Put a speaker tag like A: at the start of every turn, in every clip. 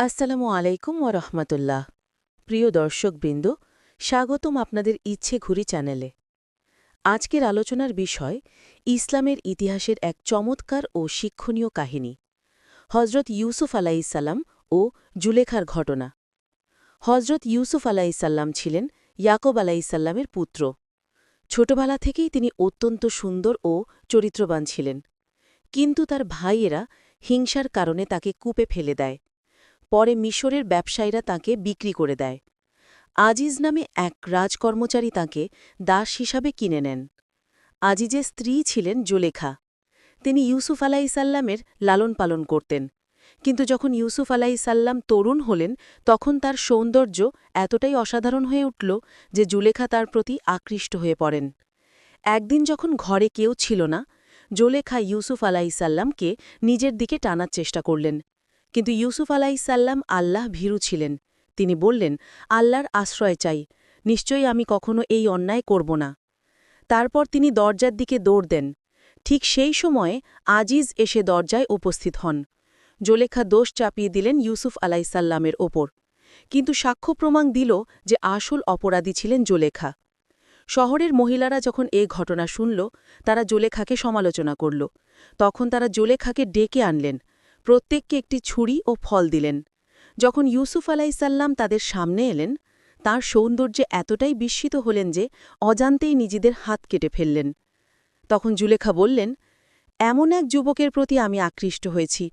A: আসসালামু আলাইকুম ওয়া রাহমাতুল্লাহ। প্রিয় দর্শকবৃন্দ, স্বাগতম আপনাদের ইচ্ছে ঘুরি চ্যানেলে। আজকের আলোচনার বিষয় ইসলামের ইতিহাসের এক চমৎকার ও শিক্ষণীয় কাহিনী, হজরত ইউসুফ আলাইসাল্লাম ও জুলেখার ঘটনা। হজরত ইউসুফ আলাইসাল্লাম ছিলেন ইয়াকব আলাইসাল্লামের পুত্র। ছোটবেলা থেকেই তিনি অত্যন্ত সুন্দর ও চরিত্রবান ছিলেন, কিন্তু তার ভাইয়েরা হিংসার কারণে তাকে কূপে ফেলে দেয়। পরে মিশরের ব্যবসায়ীরা তাঁকে বিক্রি করে দেয়। আজিজ নামে এক রাজকর্মচারী তাঁকে দাস হিসাবে কিনে নেন। আজিজের স্ত্রী ছিলেন জুলেখা। তিনি ইউসুফ আলাইসাল্লামের লালন পালন করতেন, কিন্তু যখন ইউসুফ আলাইসাল্লাম তরুণ হলেন তখন তার সৌন্দর্য এতটাই অসাধারণ হয়ে উঠল যে জুলেখা তার প্রতি আকৃষ্ট হয়ে পড়েন। একদিন যখন ঘরে কেউ ছিল না, জুলেখা ইউসুফ আলাইসাল্লামকে নিজের দিকে টানার চেষ্টা করলেন, কিন্তু ইউসুফ আলাইসাল্লাম আল্লাহ ভীরু ছিলেন। তিনি বললেন, আল্লাহর আশ্রয় চাই, নিশ্চয়ই আমি কখনো এই অন্যায় করব না। তারপর তিনি দরজার দিকে দৌড় দেন। ঠিক সেই সময়ে আজিজ এসে দরজায় উপস্থিত হন। জুলেখা দোষ চাপিয়ে দিলেন ইউসুফ আলাইসাল্লামের ওপর, কিন্তু সাক্ষ্য প্রমাণ দিল যে আসল অপরাধী ছিলেন জুলেখা। শহরের মহিলারা যখন এ ঘটনা শুনল, তারা জুলেখাকে সমালোচনা করল। তখন তারা জুলেখাকে ডেকে আনলেন, প্রত্যেককে একটি ছুরি ও ফল দিলেন। যখন ইউসুফ আলাইসাল্লাম তাদের সামনে এলেন, তাঁর সৌন্দর্যে এতটাই বিস্মিত হলেন যে অজান্তেই নিজেদের হাত কেটে ফেললেন। তখন জুলেখা বললেন, এমন এক যুবকের প্রতি আমি আকৃষ্ট হয়েছি,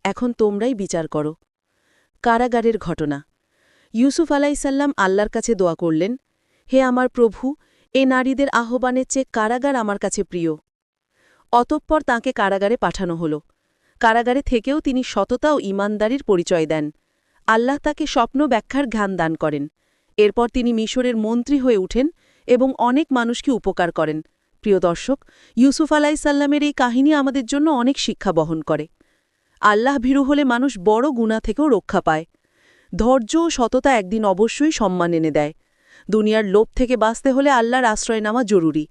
A: এখন তোমরাই বিচার করো। কারাগারের ঘটনা। ইউসুফ আলাইসাল্লাম আল্লাহর কাছে দোয়া করলেন, হে আমার প্রভু, এ নারীদের আহ্বানের চেয়ে কারাগার আমার কাছে প্রিয়। অতঃপর তাঁকে কারাগারে পাঠানো হল। কারাগারে থেকেও তিনি সততা ও ঈমানদারির পরিচয় দেন। আল্লাহ তাকে স্বপ্ন ব্যাখ্যার জ্ঞান দান করেন। এরপর তিনি মিশরের মন্ত্রী হয়ে উঠেন এবং অনেক মানুষকে উপকার করেন। প্রিয় দর্শক, ইউসুফ আলাইসাল্লামের এই কাহিনী আমাদের জন্য অনেক শিক্ষা বহন করে। আল্লাহ ভীরু হলে মানুষ বড় গুনাহ থেকেও রক্ষা পায়। ধৈর্য ও সততা একদিন অবশ্যই সম্মান এনে দেয়। দুনিয়ার লোভ থেকে বাঁচতে হলে আল্লাহর আশ্রয় নেওয়া জরুরি।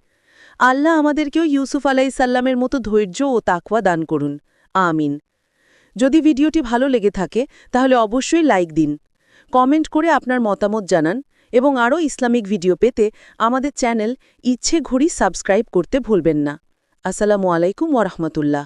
A: আল্লাহ আমাদেরকেও ইউসুফ আলাইসাল্লামের মতো ধৈর্য ও তাকওয়া দান করুন। আমিন। যদি ভিডিওটি ভালো লেগে থাকে তাহলে অবশ্যই লাইক দিন, কমেন্ট করে আপনার মতামত জানান এবং আরও ইসলামিক ভিডিও পেতে আমাদের চ্যানেল ইচ্ছে ঘুরি সাবস্ক্রাইব করতে ভুলবেন না। আসসালামু আলাইকুম ওয়া রাহমাতুল্লাহ।